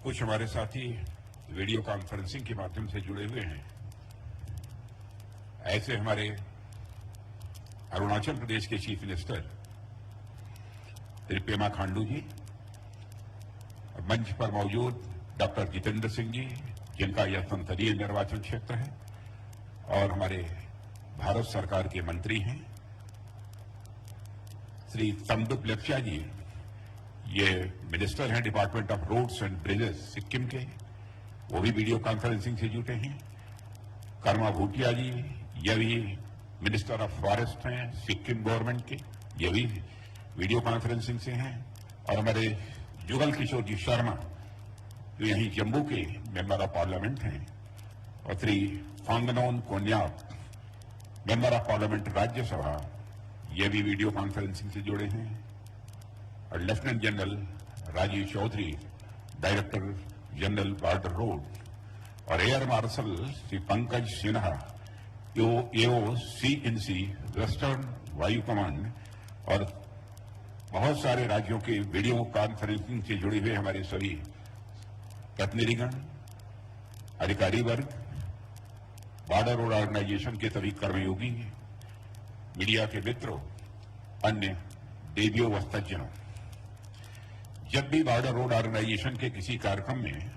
कुछ हमारे साथी वीडियो कॉन्फ्रेंसिंग के माध्यम से जुड़े हुए हैं। ऐसे हमारे अरुणाचल प्रदेश के चीफ मिनिस्टर श्री पेमा खांडू जी, मंच पर मौजूद डॉक्टर जितेंद्र सिंह जी, जिनका यह संसदीय निर्वाचन क्षेत्र है, और हमारे भारत सरकार के मंत्री हैं श्री तमदुप लेप्चा जी, ये मिनिस्टर हैं department of roads and bridges Sikkim के, वो भी वीडियो कॉन्फ्रेंसिंग से जुटे हैं। कर्मा भूटिया जी, ये भी मिनिस्टर ऑफ फॉरेस्ट हैं सिक्किम गवर्नमेंट के, ये भी वीडियो कॉन्फ्रेंसिंग से हैं। और हमारे जुगल किशोर जी शर्मा, जो यहीं जम्मू के मेंबर ऑफ पार्लियामेंट हैं, और Shri Phangnon Konyak, member of parliament Rajya Sabha, ये भी वीडियो कॉन्फ्रेंसिंग से जुड़े हैं। और lieutenant general Rajiv Chaudhary, director general border road, और air marshal Shri Pankaj Sinha, AO CNC western वायु कमांड, और बहुत सारे राज्यों के वीडियो कॉन्फ्रेंसिंग से जुड़े हुए हमारे सभी प्रतिनिधिगण, अधिकारी वर्ग, बॉर्डर रोड ऑर्गेनाइजेशन के सभी कर्मयोगी, मीडिया के मित्रों, अन्य देवियों व सज्जनों, जब भी बॉर्डर रोड ऑर्गेनाइजेशन के किसी कार्यक्रम में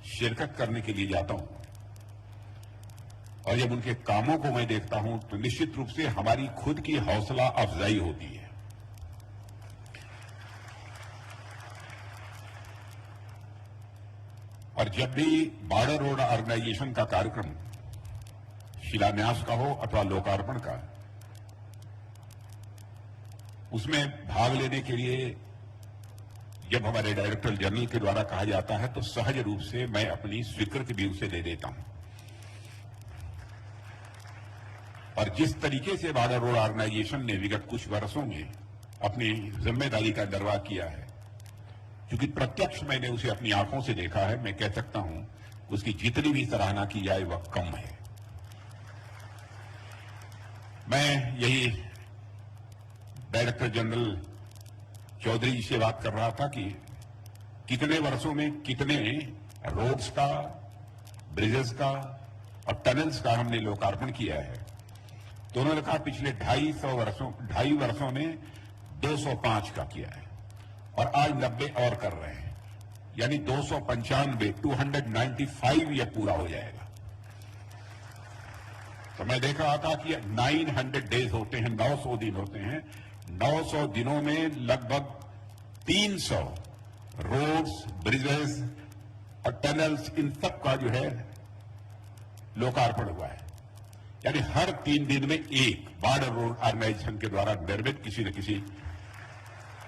शिरकत करने के लिए जाता हूं और जब उनके कामों को मैं देखता हूं तो निश्चित रूप से हमारी खुद की हौसला अफजाई होती है। और जब भी बॉर्डर रोड ऑर्गेनाइजेशन का कार्यक्रम शिलान्यास का हो अथवा लोकार्पण का, उसमें भाग लेने के लिए जब हमारे डायरेक्टर जनरल के द्वारा कहा जाता है तो सहज रूप से मैं अपनी स्वीकृति भी उसे दे देता हूं। और जिस तरीके से बॉर्डर रोड ऑर्गेनाइजेशन ने विगत कुछ वर्षों में अपनी जिम्मेदारी का निर्वाह किया है, क्योंकि प्रत्यक्ष मैंने उसे अपनी आंखों से देखा है, मैं कह सकता हूं उसकी जितनी भी सराहना की जाए वह कम है। मैं यही डायरेक्टर जनरल चौधरी जी से बात कर रहा था कि कितने वर्षों में कितने रोड्स का, ब्रिजेस का और टनल्स का हमने लोकार्पण किया है। तो उन्होंने कहा पिछले 2.5 वर्षों में 205 का किया है और आज 90 और कर रहे हैं, यानी 295 यह पूरा हो जाएगा। तो मैं देख रहा था कि 900 डेज होते हैं, 900 दिन होते हैं। 900 दिनों में लगभग 300 रोड्स, ब्रिजेस और टनल्स, इन सब का जो है लोकार्पण हुआ है। यानी हर 3 दिन में एक बॉर्डर रोड ऑर्गेनाइजेशन के द्वारा निर्मित किसी न किसी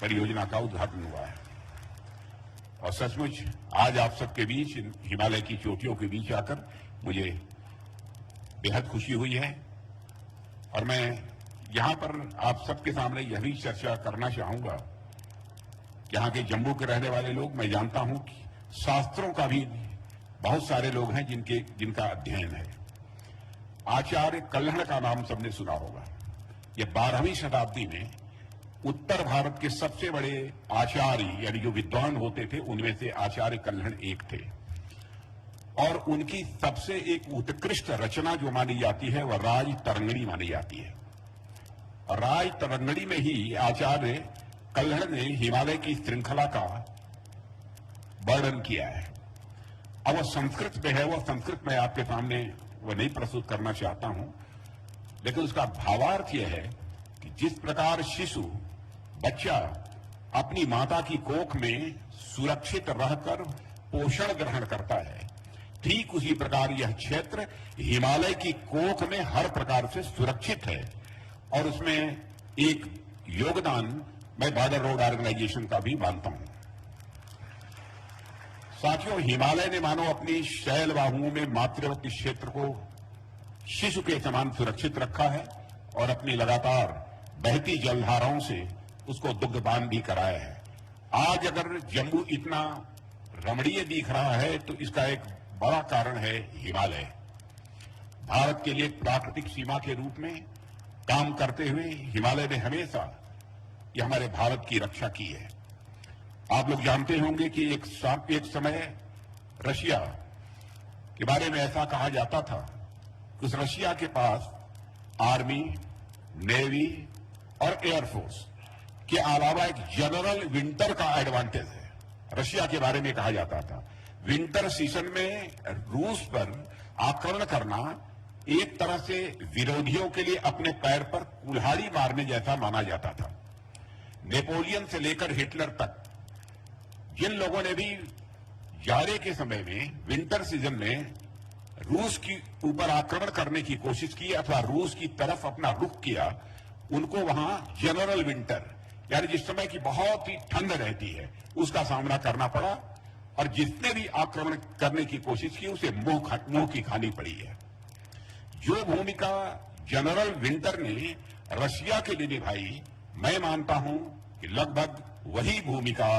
परियोजना का उद्घाटन हुआ है। और सचमुच आज आप सबके बीच, हिमालय की चोटियों के बीच आकर मुझे बेहद खुशी हुई है। और मैं यहां पर आप सबके सामने यह भी चर्चा करना चाहूंगा कि यहां के जम्मू के रहने वाले लोग, मैं जानता हूं कि शास्त्रों का भी बहुत सारे लोग हैं जिनका अध्ययन है। आचार्य कल्हण का नाम सबने सुना होगा। यह 12वीं शताब्दी में उत्तर भारत के सबसे बड़े आचार्य यानी जो विद्वान होते थे उनमें से आचार्य कल्हण एक थे। और उनकी सबसे एक उत्कृष्ट रचना जो मानी जाती है वह राज तरंगिणी मानी जाती है। और राज तरंगिणी में ही आचार्य कल्हण ने हिमालय की श्रृंखला का वर्णन किया है। अब वह संस्कृत में है, वह संस्कृत में आपके सामने वह नहीं प्रस्तुत करना चाहता हूं, लेकिन उसका भावार्थ यह है कि जिस प्रकार शिशु, बच्चा अपनी माता की कोख में सुरक्षित रहकर पोषण ग्रहण करता है, ठीक उसी प्रकार यह क्षेत्र हिमालय की कोख में हर प्रकार से सुरक्षित है। और उसमें एक योगदान मैं बॉर्डर रोड ऑर्गेनाइजेशन का भी मानता हूं। साथियों, हिमालय ने मानो अपनी शैल बाहुओं में मातृवत क्षेत्र को शिशु के समान सुरक्षित रखा है और अपनी लगातार बहती जलधाराओं से उसको दुग्धपान भी कराया है। आज अगर जम्मू इतना रमणीय दिख रहा है तो इसका एक बड़ा कारण है हिमालय। भारत के लिए प्राकृतिक सीमा के रूप में काम करते हुए हिमालय ने हमेशा ये हमारे भारत की रक्षा की है। आप लोग जानते होंगे कि एक समय रशिया के बारे में ऐसा कहा जाता था कि उस रशिया के पास आर्मी, नेवी और एयरफोर्स के अलावा एक जनरल विंटर का एडवांटेज है। रशिया के बारे में कहा जाता था विंटर सीजन में रूस पर आक्रमण करना एक तरह से विरोधियों के लिए अपने पैर पर कुल्हाड़ी मारने जैसा माना जाता था। नेपोलियन से लेकर हिटलर तक जिन लोगों ने भी जाड़े के समय में, विंटर सीजन में रूस की ऊपर आक्रमण करने की कोशिश की अथवा रूस की तरफ अपना रुख किया, उनको वहां जनरल विंटर यानी जिस समय की बहुत ही ठंड रहती है उसका सामना करना पड़ा, और जिसने भी आक्रमण करने की कोशिश की उसे मुंह की खानी पड़ी है। जो भूमिका जनरल विंटर ने रशिया के लिए निभाई, मैं मानता हूं कि लगभग वही भूमिका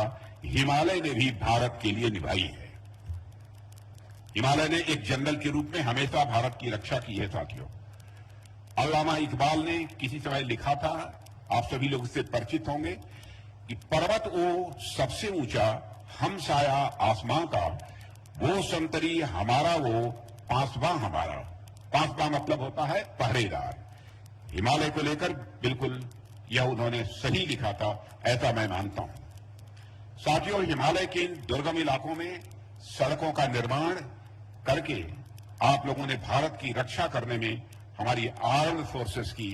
हिमालय ने भी भारत के लिए निभाई है। हिमालय ने एक जनरल के रूप में हमेशा भारत की रक्षा की है। साथियों, अल्लामा इकबाल ने किसी समय लिखा था, आप सभी लोग इससे परिचित होंगे, कि पर्वत वो सबसे ऊंचा हम साया आसमां का, वो संतरी हमारा वो पांचवां हमारा। पांचवां मतलब होता है पहरेदार। हिमालय को लेकर बिल्कुल यह उन्होंने सही लिखा था, ऐसा मैं मानता हूं। साथियों, हिमालय के इन दुर्गम इलाकों में सड़कों का निर्माण करके आप लोगों ने भारत की रक्षा करने में हमारी आर्म्ड फोर्सेस की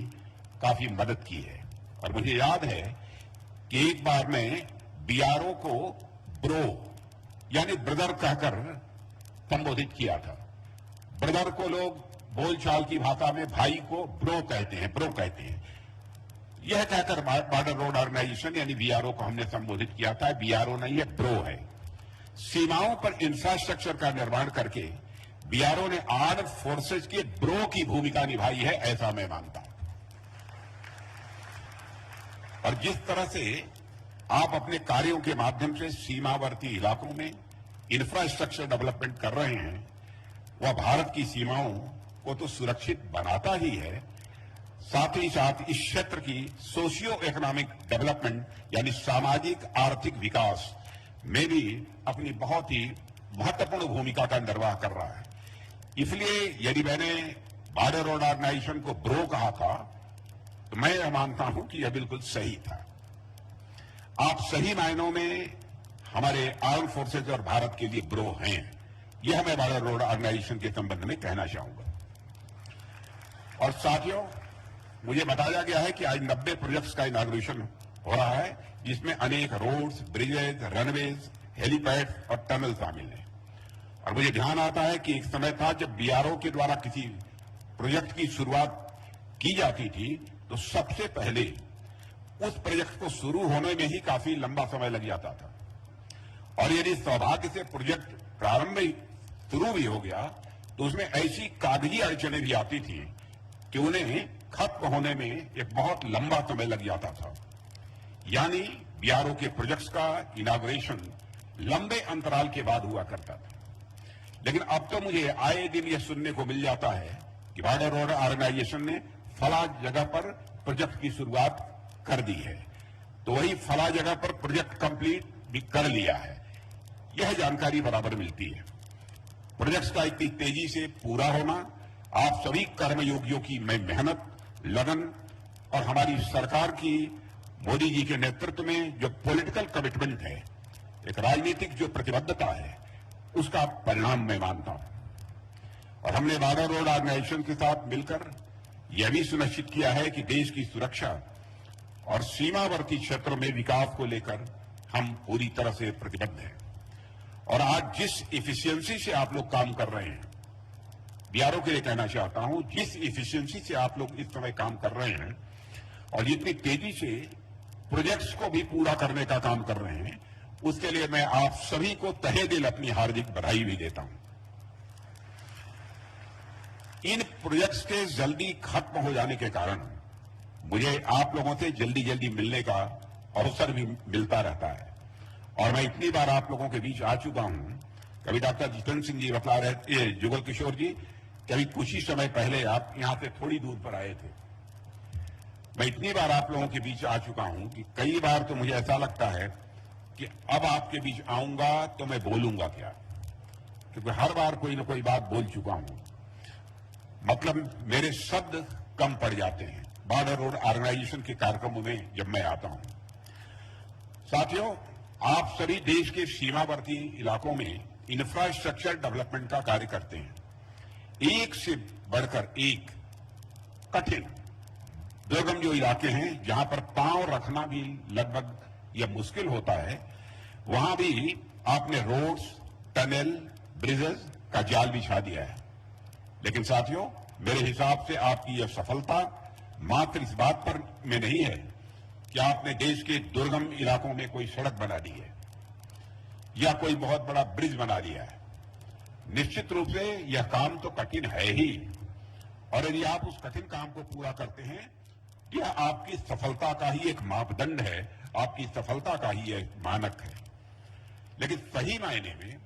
काफी मदद की है। और मुझे याद है कि एक बार मैं बीआरओ को ब्रो यानी ब्रदर कहकर संबोधित किया था। ब्रदर को लोग बोलचाल की भाषा में भाई को ब्रो कहते हैं। यह कहकर बॉर्डर रोड ऑर्गेनाइजेशन यानी बीआरओ को हमने संबोधित किया था। बीआरओ नहीं है, ब्रो है। सीमाओं पर इंफ्रास्ट्रक्चर का निर्माण करके बीआरओ ने आर्म्ड फोर्सेज के ब्रो की भूमिका निभाई है, ऐसा मैं मानता हूं। और जिस तरह से आप अपने कार्यों के माध्यम से सीमावर्ती इलाकों में इंफ्रास्ट्रक्चर डेवलपमेंट कर रहे हैं, वह भारत की सीमाओं को तो सुरक्षित बनाता ही है, साथ ही साथ इस क्षेत्र की सोशियो इकोनॉमिक डेवलपमेंट यानी सामाजिक आर्थिक विकास में भी अपनी बहुत ही महत्वपूर्ण भूमिका का निर्वाह कर रहा है। इसलिए यदि मैंने बॉर्डर रोड ऑर्गेनाइजेशन को ब्रो कहा था, तो मैं यह मानता हूं कि यह बिल्कुल सही था। आप सही मायनों में हमारे आर्म फोर्सेज और भारत के लिए ब्रो हैं, यह मैं बॉर्डर रोड ऑर्गेनाइजेशन के संबंध में कहना चाहूंगा। और साथियों, मुझे बताया गया है कि आज 90 प्रोजेक्ट्स का इनॉग्रेशन हो रहा है, जिसमें अनेक रोड्स, ब्रिजेज, रनवेज, हेलीपैड और टनल शामिल हैं। और मुझे ध्यान आता है कि एक समय था जब बीआरओ के द्वारा किसी प्रोजेक्ट की शुरुआत की जाती थी तो सबसे पहले उस प्रोजेक्ट को शुरू होने में ही काफी लंबा समय लग जाता था। और यदि सौभाग्य से प्रोजेक्ट प्रारंभ में शुरू भी हो गया तो उसमें ऐसी कागजी अड़चनें भी आती थी कि उन्हें खत्म होने में एक बहुत लंबा समय लग जाता था। यानी बीआरओ के प्रोजेक्ट्स का इनॉग्रेशन लंबे अंतराल के बाद हुआ करता था। लेकिन अब तो मुझे आए दिन यह सुनने को मिल जाता है कि बॉर्डर रोड ऑर्गेनाइजेशन ने फला जगह पर प्रोजेक्ट की शुरुआत कर दी है, तो वही फला जगह पर प्रोजेक्ट कंप्लीट भी कर लिया है। यह जानकारी बराबर मिलती है। प्रोजेक्ट्स का इतनी तेजी से पूरा होना आप सभी कर्मयोगियों की मेहनत, लगन और हमारी सरकार की मोदी जी के नेतृत्व में जो पॉलिटिकल कमिटमेंट है, एक राजनीतिक जो प्रतिबद्धता है, उसका परिणाम मैं मानता हूं। और हमने बॉर्डर रोड ऑर्गेनाइजेशन के साथ मिलकर यह भी सुनिश्चित किया है कि देश की सुरक्षा और सीमावर्ती क्षेत्रों में विकास को लेकर हम पूरी तरह से प्रतिबद्ध हैं। और आज जिस इफिशियंसी से आप लोग काम कर रहे हैं, बीआरओ के लिए कहना चाहता हूं, जिस इफिशियंसी से आप लोग इस समय काम कर रहे हैं और जितनी तेजी से प्रोजेक्ट्स को भी पूरा करने का काम कर रहे हैं, उसके लिए मैं आप सभी को तहे दिल अपनी हार्दिक बधाई भी देता हूं। इन प्रोजेक्ट्स के जल्दी खत्म हो जाने के कारण मुझे आप लोगों से जल्दी जल्दी मिलने का अवसर भी मिलता रहता है। और मैं इतनी बार आप लोगों के बीच आ चुका हूं, कभी डॉक्टर जितेंद्र सिंह जी बतला रहे थे, जुगल किशोर जी, कभी कुछ ही समय पहले आप यहां से थोड़ी दूर पर आए थे। मैं इतनी बार आप लोगों के बीच आ चुका हूं कि कई बार तो मुझे ऐसा लगता है कि अब आपके बीच आऊंगा तो मैं बोलूंगा क्या। क्योंकि हर बार कोई ना कोई बात बोल चुका हूं, मतलब मेरे शब्द कम पड़ जाते हैं बॉर्डर रोड ऑर्गेनाइजेशन के कार्यक्रमों में जब मैं आता हूं। साथियों, आप सभी देश के सीमावर्ती इलाकों में इंफ्रास्ट्रक्चर डेवलपमेंट का कार्य करते हैं। एक से बढ़कर एक कठिन दुर्गम जो इलाके हैं जहां पर पांव रखना भी लगभग यह मुश्किल होता है, वहां भी आपने रोड्स, टनल, ब्रिजेस का जाल बिछा दिया है। लेकिन साथियों, मेरे हिसाब से आपकी यह सफलता मात्र इस बात पर में नहीं है कि आपने देश के दुर्गम इलाकों में कोई सड़क बना दी है या कोई बहुत बड़ा ब्रिज बना दिया है। निश्चित रूप से यह काम तो कठिन है ही, और यदि आप उस कठिन काम को पूरा करते हैं, यह आपकी सफलता का ही एक मापदंड है, आपकी सफलता का ही एक मानक है। लेकिन सही मायने में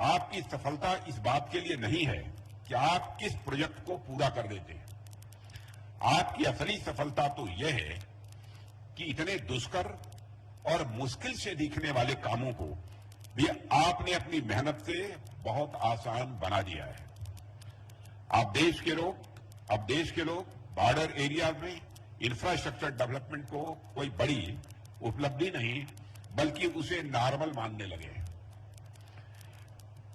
आपकी सफलता इस बात के लिए नहीं है कि आप किस प्रोजेक्ट को पूरा कर देते हैं। आपकी असली सफलता तो यह है कि इतने दुष्कर और मुश्किल से दिखने वाले कामों को भी आपने अपनी मेहनत से बहुत आसान बना दिया है। अब देश के लोग बॉर्डर एरिया में इंफ्रास्ट्रक्चर डेवलपमेंट को कोई बड़ी उपलब्धि नहीं बल्कि उसे नॉर्मल मानने लगे हैं,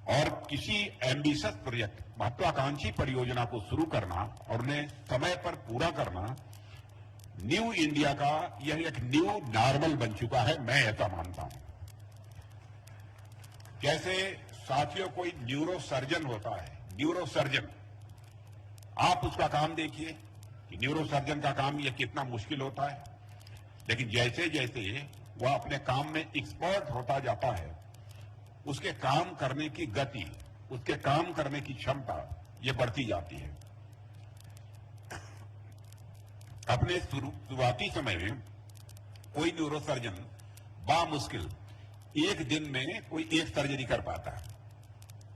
और किसी एम्बिशियस प्रोजेक्ट, महत्वाकांक्षी परियोजना को शुरू करना और उन्हें समय पर पूरा करना न्यू इंडिया का यह एक न्यू नॉर्मल बन चुका है, मैं ऐसा मानता हूं। जैसे साथियों, कोई न्यूरो सर्जन होता है, न्यूरो सर्जन, आप उसका काम देखिए कि न्यूरो सर्जन का काम यह कितना मुश्किल होता है। लेकिन जैसे जैसे वह अपने काम में एक्सपर्ट होता जाता है, उसके काम करने की गति, उसके काम करने की क्षमता यह बढ़ती जाती है। अपने शुरुआती समय में कोई न्यूरो सर्जन बामुश्किल एक दिन में कोई एक सर्जरी कर पाता है,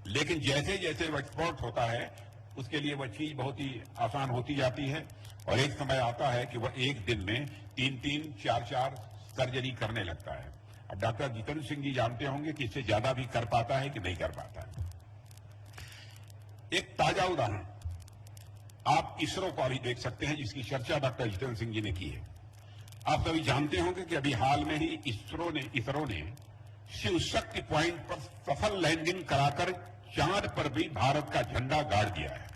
लेकिन जैसे जैसे वह एक्सपर्ट होता है उसके लिए वह चीज बहुत ही आसान होती जाती है, और एक समय आता है कि वह एक दिन में 3-3, 4-4 सर्जरी करने लगता है। अब डॉक्टर जितेंद्र सिंह जी जानते होंगे कि इससे ज्यादा भी कर पाता है कि नहीं कर पाता है। एक ताजा उदाहरण आप इसरो को अभी देख सकते हैं, जिसकी चर्चा डॉक्टर जितेंद्र सिंह जी ने की है। आप सभी जानते होंगे कि अभी हाल में ही इसरो ने शिव शक्ति पॉइंट पर सफल लैंडिंग कराकर चांद पर भी भारत का झंडा गाड़ दिया है।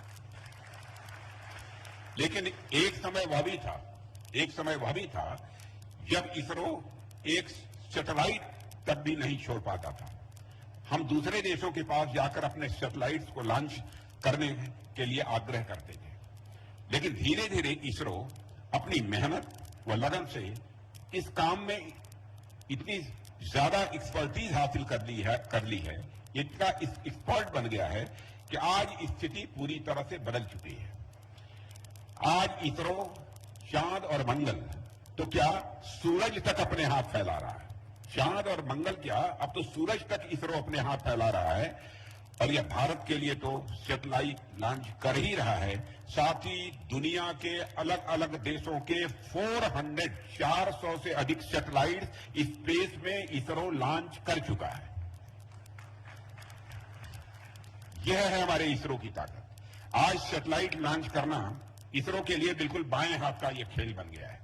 लेकिन एक समय वह भी था जब इसरो एक सैटेलाइट तक भी नहीं छोड़ पाता था। हम दूसरे देशों के पास जाकर अपने सैटेलाइट्स को लॉन्च करने के लिए आग्रह करते थे, लेकिन धीरे धीरे इसरो अपनी मेहनत व लगन से इस काम में इतनी ज्यादा एक्सपर्टीज हासिल कर ली है, इतना एक्सपर्ट बन गया है कि आज स्थिति पूरी तरह से बदल चुकी है। आज इसरो चांद और मंगल तो क्या, सूरज तक अपने हाथ फैला रहा है। चांद और मंगल क्या, अब तो सूरज तक इसरो अपने हाथ फैला रहा है, और यह भारत के लिए तो सैटेलाइट लॉन्च कर ही रहा है, साथ ही दुनिया के अलग अलग देशों के 400 से अधिक सैटेलाइट स्पेस में इसरो लॉन्च कर चुका है। यह है हमारे इसरो की ताकत। आज सैटेलाइट लॉन्च करना इसरो के लिए बिल्कुल बाएं हाथ का यह खेल बन गया है।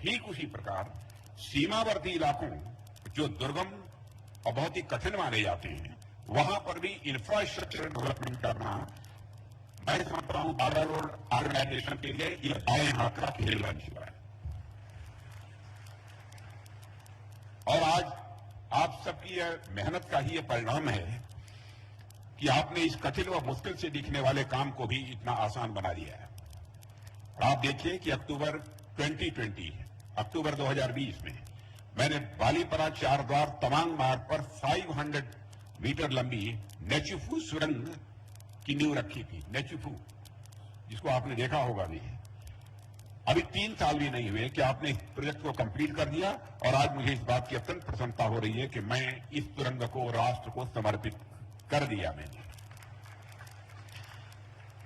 ठीक उसी प्रकार सीमावर्ती इलाकों जो दुर्गम और बहुत ही कठिन माने जाते हैं, वहां पर भी इंफ्रास्ट्रक्चर डेवलपमेंट करना, मैं समझता हूं बॉर्डर रोड ऑर्गेनाइजेशन के लिए यह बाएं हाथ का खेल बन चुका है। और आज आप सबकी यह मेहनत का ही यह परिणाम है कि आपने इस कठिन व मुश्किल से दिखने वाले काम को भी इतना आसान बना दिया है। और आप देखिए कि अक्टूबर 2020 में मैंने बालीपरा चार द्वार तवांग मार्ग पर 500 मीटर लंबी नेचुफू सुरंग की नींव रखी थी। नेचुफू, जिसको आपने देखा होगा भी, अभी 3 साल भी नहीं हुए कि आपने इस प्रोजेक्ट को कंप्लीट कर दिया, और आज मुझे इस बात की अत्यंत प्रसन्नता हो रही है कि मैं इस सुरंग को राष्ट्र को समर्पित कर दिया मैंने।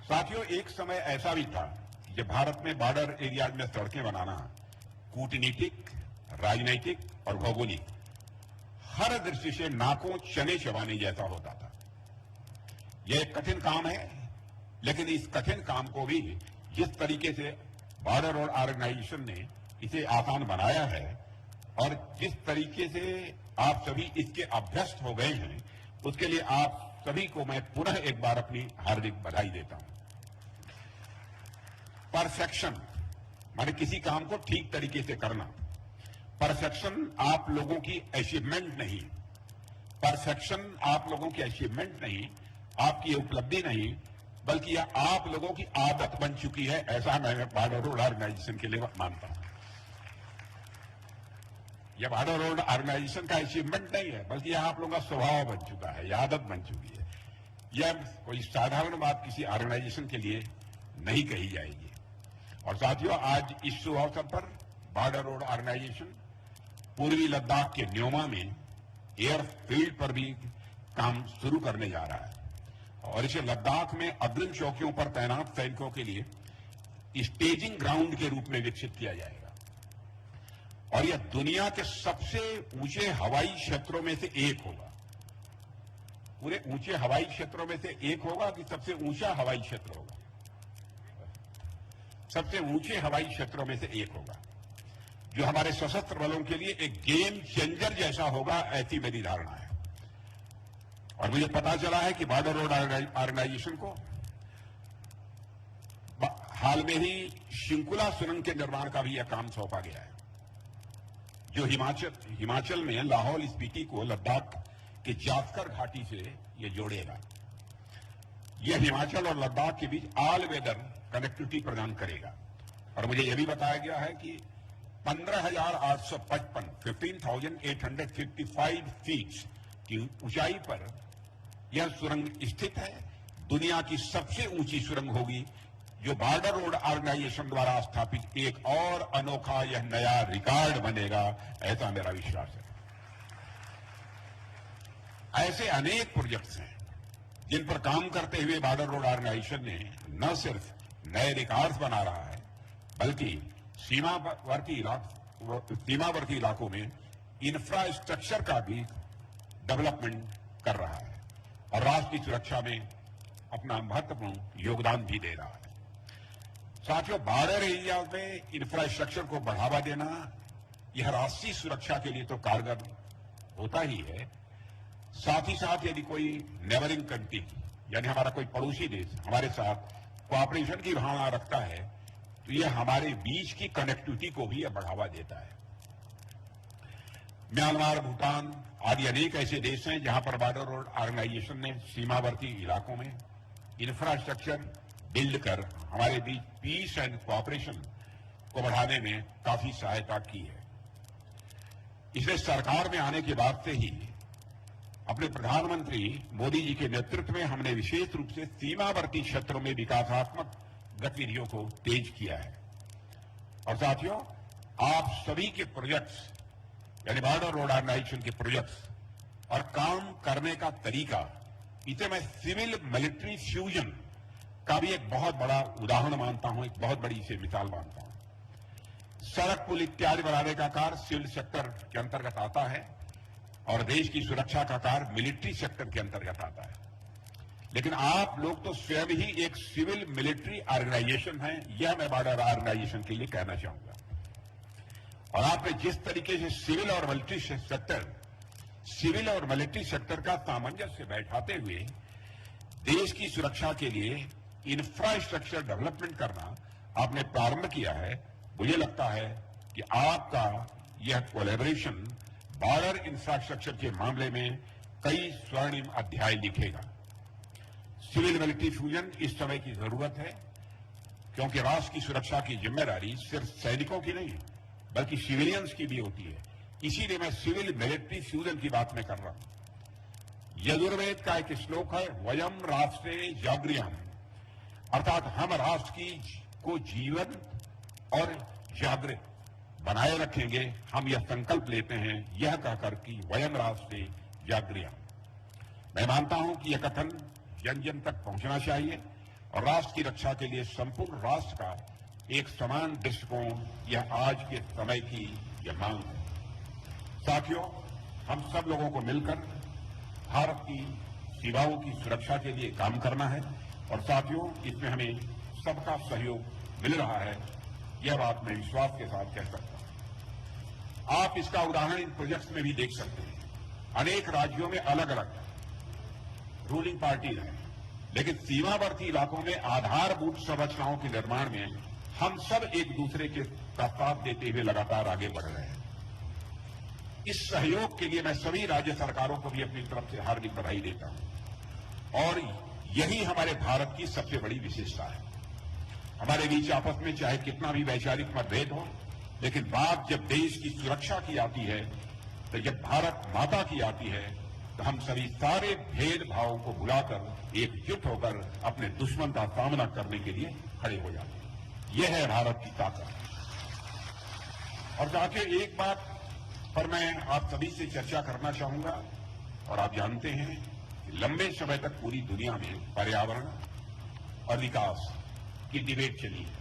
साथियों, एक समय ऐसा भी था जब भारत में बॉर्डर एरिया में सड़कें बनाना कूटनीतिक, राजनैतिक और भौगोलिक हर दृष्टि से नाकों चने चबाने जैसा होता था। यह एक कठिन काम है, लेकिन इस कठिन काम को भी जिस तरीके से बॉर्डर रोड ऑर्गेनाइजेशन ने इसे आसान बनाया है और जिस तरीके से आप सभी इसके अभ्यस्त हो गए हैं, उसके लिए आप सभी को मैं पुनः एक बार अपनी हार्दिक बधाई देता हूं। परफेक्शन माने किसी काम को ठीक तरीके से करना। परफेक्शन आप लोगों की अचीवमेंट नहीं, परफेक्शन आप लोगों की अचीवमेंट नहीं, आपकी उपलब्धि नहीं, बल्कि यह आप लोगों की आदत बन चुकी है, ऐसा मैं बॉर्डर रोड ऑर्गेनाइजेशन के लिए मानता हूं। यह बॉर्डर रोड ऑर्गेनाइजेशन का अचीवमेंट नहीं है, बल्कि यह आप लोगों का स्वभाव बन चुका है, यह आदत बन चुकी है। यह कोई साधारण बात किसी ऑर्गेनाइजेशन के लिए नहीं कही जाएगी। और साथियों, आज इस शुभ अवसर पर बॉर्डर रोड ऑर्गेनाइजेशन पूर्वी लद्दाख के न्योमा में एयरफील्ड पर भी काम शुरू करने जा रहा है और इसे लद्दाख में अग्रिम चौकियों पर तैनात सैनिकों के लिए स्टेजिंग ग्राउंड के रूप में विकसित किया जाएगा। और यह दुनिया के सबसे ऊंचे हवाई क्षेत्रों में से एक होगा। पूरे ऊंचे हवाई क्षेत्रों में से एक होगा कि सबसे ऊंचा हवाई क्षेत्र होगा? सबसे ऊंचे हवाई क्षेत्रों में से एक होगा, जो हमारे सशस्त्र बलों के लिए एक गेम चेंजर जैसा होगा, ऐसी मेरी धारणा है। और मुझे पता चला है कि बॉर्डर रोड ऑर्गेनाइजेशन को हाल में ही शिंकुला सुरंग के निर्माण का भी यह काम सौंपा गया है, जो हिमाचल में लाहौल स्पीति को लद्दाख के जास्कर घाटी से यह जोड़ेगा। यह हिमाचल और लद्दाख के बीच ऑल वेदर कनेक्टिविटी प्रदान करेगा। और मुझे यह भी बताया गया है कि 15,855 15,855 फीट की ऊंचाई पर यह सुरंग स्थित है। दुनिया की सबसे ऊंची सुरंग होगी, जो बॉर्डर रोड ऑर्गेनाइजेशन द्वारा स्थापित एक और अनोखा यह नया रिकॉर्ड बनेगा, ऐसा मेरा विश्वास है। ऐसे अनेक प्रोजेक्ट्स हैं जिन पर काम करते हुए बॉर्डर रोड ऑर्गेनाइजेशन ने न सिर्फ नए रिकॉर्ड्स बना रहा है, बल्कि सीमावर्ती इलाकों में इंफ्रास्ट्रक्चर का भी डेवलपमेंट कर रहा है और राष्ट्र की सुरक्षा में अपना महत्वपूर्ण योगदान भी दे रहा है। साथियों, बॉर्डर एरिया में इंफ्रास्ट्रक्चर को बढ़ावा देना यह राष्ट्रीय सुरक्षा के लिए तो कारगर होता ही है, साथ ही साथ यदि कोई नेबरिंग कंट्री यानी हमारा कोई पड़ोसी देश हमारे साथ कोऑपरेशन की भावना रखता है, तो यह हमारे बीच की कनेक्टिविटी को भी यह बढ़ावा देता है। म्यांमार, भूटान आदि अनेक ऐसे देश हैं जहां पर बॉर्डर रोड ऑर्गेनाइजेशन ने सीमावर्ती इलाकों में इंफ्रास्ट्रक्चर बिल्ड कर हमारे बीच पीस एंड कोऑपरेशन को बढ़ाने में काफी सहायता की है। इसलिए सरकार में आने के बाद से ही अपने प्रधानमंत्री मोदी जी के नेतृत्व में हमने विशेष रूप से सीमावर्ती क्षेत्रों में विकासात्मक गतिविधियों को तेज किया है। और साथियों, आप सभी के प्रोजेक्ट्स यानी बॉर्डर रोड ऑर्गेनाइजेशन के प्रोजेक्ट्स और काम करने का तरीका, इसे मैं सिविल मिलिट्री फ्यूजन का भी एक बहुत बड़ा उदाहरण मानता हूं, एक बहुत बड़ी इसे मिसाल मानता हूं। सड़क पुल इत्यादि बनाने का कार्य सिविल सेक्टर के अंतर्गत आता है और देश की सुरक्षा का कार्य मिलिट्री सेक्टर के अंतर्गत आता है। लेकिन आप लोग तो स्वयं ही एक सिविल मिलिट्री ऑर्गेनाइजेशन है, यह मैं बॉर्डर ऑर्गेनाइजेशन के लिए कहना चाहूंगा। और आपने जिस तरीके से सिविल और मिलिट्री सेक्टर का सामंजस्य बैठाते हुए देश की सुरक्षा के लिए इंफ्रास्ट्रक्चर डेवलपमेंट करना आपने प्रारंभ किया है, मुझे लगता है कि आपका यह कोलैबोरेशन बॉर्डर इंफ्रास्ट्रक्चर के मामले में कई स्वर्णिम अध्याय लिखेगा। सिविल मिलिट्री फ्यूजन इस समय की जरूरत है, क्योंकि राष्ट्र की सुरक्षा की जिम्मेदारी सिर्फ सैनिकों की नहीं बल्कि सिविलियंस की भी होती है। इसीलिए मैं सिविल मिलिट्री फ्यूजन की बात में कर रहा हूं। यजुर्वेद का एक श्लोक है, वयम राष्ट्रे जागृहम्, अर्थात हम राष्ट्र को जीवन और जागृत बनाए रखेंगे। हम यह संकल्प लेते हैं, यह कहकर कि वयम राष्ट्रे जागृहम्। मैं मानता हूं कि यह कथन जन जन तक पहुंचना चाहिए और राष्ट्र की रक्षा के लिए संपूर्ण राष्ट्र का एक समान दृष्टिकोण, यह आज के समय की यह मांग है। साथियों, हम सब लोगों को मिलकर भारत की सीमाओं की सुरक्षा के लिए काम करना है और साथियों इसमें हमें सबका सहयोग मिल रहा है, यह बात मैं विश्वास के साथ कह सकता हूं। आप इसका उदाहरण इन प्रोजेक्ट्स में भी देख सकते हैं। अनेक राज्यों में अलग अलग रूलिंग पार्टी है, लेकिन सीमावर्ती इलाकों में आधारभूत संरचनाओं के निर्माण में हम सब एक दूसरे के साथ देते हुए लगातार आगे बढ़ रहे हैं। इस सहयोग के लिए मैं सभी राज्य सरकारों को भी अपनी तरफ से हार्दिक बधाई देता हूं और यही हमारे भारत की सबसे बड़ी विशेषता है। हमारे बीच आपस में चाहे कितना भी वैचारिक मतभेद हो, लेकिन बात जब देश की सुरक्षा की आती है, तो जब भारत माता की आती है, तो हम सभी सारे भेदभावों को भुलाकर एकजुट होकर अपने दुश्मन का सामना करने के लिए खड़े हो जाते हैं। यह है भारत की ताकत। और साथियों, एक बात पर मैं आप सभी से चर्चा करना चाहूंगा, और आप जानते हैं कि लंबे समय तक पूरी दुनिया में पर्यावरण और विकास की डिबेट चली है।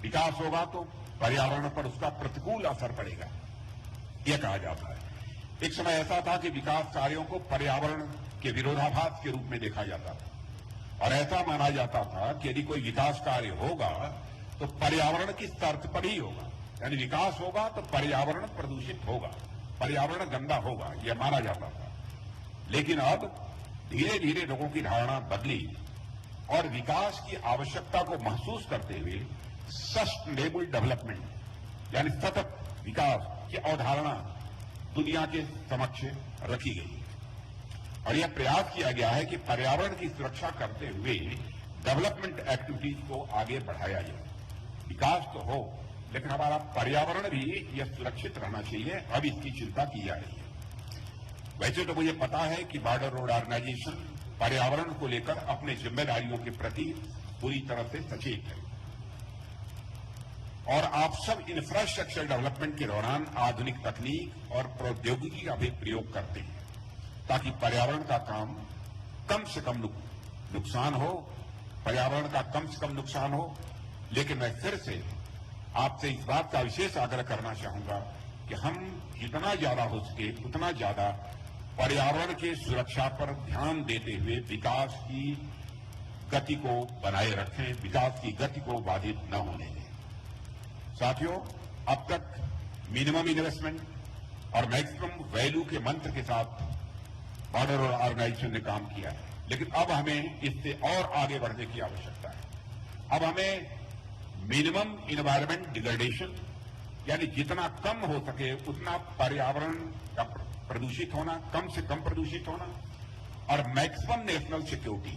विकास होगा तो पर्यावरण पर उसका प्रतिकूल असर पड़ेगा, यह कहा जाता है। एक समय ऐसा था कि विकास कार्यों को पर्यावरण के विरोधाभास के रूप में देखा जाता था और ऐसा माना जाता था कि यदि कोई विकास कार्य होगा तो पर्यावरण की शर्त पर ही होगा, यानी विकास होगा तो पर्यावरण प्रदूषित होगा, पर्यावरण गंदा होगा, यह माना जाता था। लेकिन अब धीरे धीरे लोगों की धारणा बदली और विकास की आवश्यकता को महसूस करते हुए सस्टेनेबल डेवलपमेंट यानी सतत विकास की अवधारणा दुनिया के समक्ष रखी गई है और यह प्रयास किया गया है कि पर्यावरण की सुरक्षा करते हुए डेवलपमेंट एक्टिविटीज को आगे बढ़ाया जाए। विकास तो हो, लेकिन हमारा पर्यावरण भी यह सुरक्षित रहना चाहिए। अब इसकी चिंता की जा रही है। वैसे तो मुझे पता है कि बॉर्डर रोड ऑर्गेनाइजेशन पर्यावरण को लेकर अपने जिम्मेदारियों के प्रति पूरी तरह से सचेत है और आप सब इंफ्रास्ट्रक्चर डेवलपमेंट के दौरान आधुनिक तकनीक और प्रौद्योगिकी का भी प्रयोग करते हैं ताकि पर्यावरण का काम कम से कम नुकसान हो, पर्यावरण का कम से कम नुकसान हो। लेकिन मैं फिर से आपसे इस बात का विशेष आग्रह करना चाहूंगा कि हम जितना ज्यादा हो सके उतना ज्यादा पर्यावरण की सुरक्षा पर ध्यान देते हुए विकास की गति को बनाए रखें, विकास की गति को बाधित न होने दें। साथियों, अब तक मिनिमम इन्वेस्टमेंट और मैक्सिमम वैल्यू के मंत्र के साथ बॉर्डर ऑर्गेनाइजेशन ने काम किया है, लेकिन अब हमें इससे और आगे बढ़ने की आवश्यकता है। अब हमें मिनिमम इन्वायरमेंट डिग्रेडेशन यानी जितना कम हो सके उतना पर्यावरण का प्रदूषित होना, कम से कम प्रदूषित होना, और maximum national security,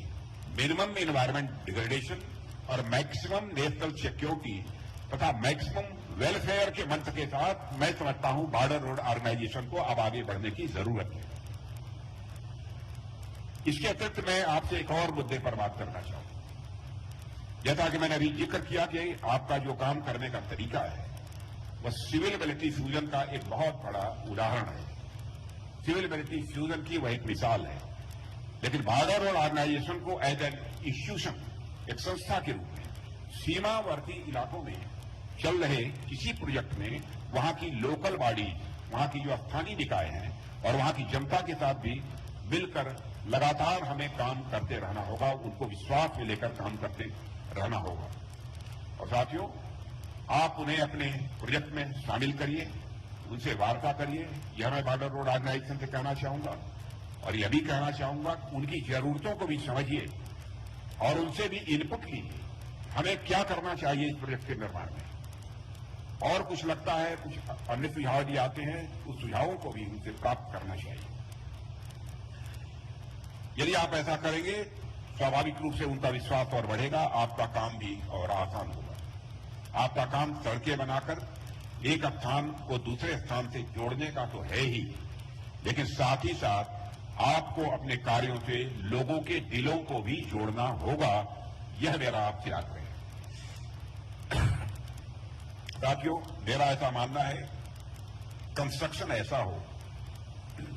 minimum environment degradation और मैक्सिमम नेशनल सिक्योरिटी तथा मैक्सिमम वेलफेयर के मंत्र के साथ मैं समझता हूं बॉर्डर रोड ऑर्गेनाइजेशन को अब आगे बढ़ने की जरूरत है। इसके अतिरिक्त मैं आपसे एक और मुद्दे पर बात करना चाहूंगा। जैसा कि मैंने अभी जिक्र किया कि आपका जो काम करने का तरीका है वह सिविल मिलिट्री फ्यूजन का एक बहुत बड़ा उदाहरण है। सिविल मिलिट्री फ्यूजन की वह एक मिसाल है, लेकिन बॉर्डर रोड ऑर्गेनाइजेशन को एज एन इंस्टीट्यूशन, एक संस्था के रूप में सीमावर्ती इलाकों में चल रहे किसी प्रोजेक्ट में वहां की लोकल बॉडी, वहां की जो स्थानीय निकाय हैं और वहां की जनता के साथ भी मिलकर लगातार हमें काम करते रहना होगा, उनको विश्वास में लेकर काम करते रहना होगा। और साथियों, आप उन्हें अपने प्रोजेक्ट में शामिल करिए, उनसे वार्ता करिए। यह मैं बॉर्डर रोड ऑर्गेनाइजेशन से कहना चाहूंगा और यह भी कहना चाहूंगा कि उनकी जरूरतों को भी समझिए और उनसे भी इनपुट लीजिए। हमें क्या करना चाहिए इस प्रोजेक्ट के निर्माण में, और कुछ लगता है कुछ अन्य सुझाव भी आते हैं, उस सुझावों को भी उनसे प्राप्त करना चाहिए। यदि आप ऐसा करेंगे, स्वाभाविक रूप से उनका विश्वास और बढ़ेगा, आपका काम भी और आसान होगा। आपका काम सड़कें बनाकर एक स्थान को दूसरे स्थान से जोड़ने का तो है ही, लेकिन साथ ही साथ आपको अपने कार्यों से लोगों के दिलों को भी जोड़ना होगा। यह मेरा आपसे आग्रह है। साथियों, मेरा ऐसा मानना है कंस्ट्रक्शन ऐसा हो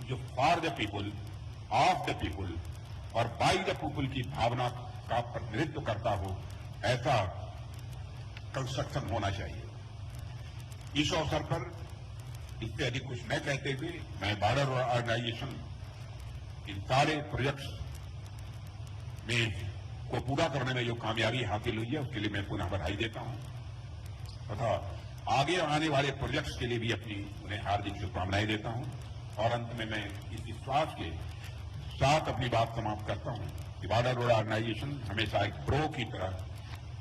जो for the people, of the people और बाय द पीपुल की भावना का प्रतिनिधित्व करता हो, ऐसा कंस्ट्रक्शन होना चाहिए। इस अवसर पर इससे अधिक कुछ न कहते हुए मैं बॉर्डर ऑर्गेनाइजेशन इन सारे प्रोजेक्ट्स में को पूरा करने में जो कामयाबी हासिल हुई है उसके लिए मैं पुनः बधाई देता हूं तथा आगे आने वाले प्रोजेक्ट्स के लिए भी उन्हें हार्दिक शुभकामनाएं देता हूं। और अंत में मैं इस विश्वास के साथ अपनी बात समाप्त करता हूं कि बॉर्डर रोड ऑर्गेनाइजेशन हमेशा एक प्रो की तरह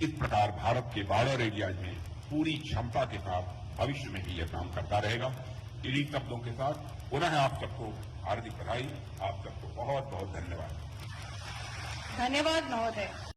इस प्रकार भारत के बॉर्डर एरियाज में पूरी क्षमता के साथ भविष्य में भी यह काम करता रहेगा। इन्हीं शब्दों के साथ पुनः आप सबको हार्दिक बधाई, आप सबको बहुत बहुत धन्यवाद। धन्यवाद महोदय।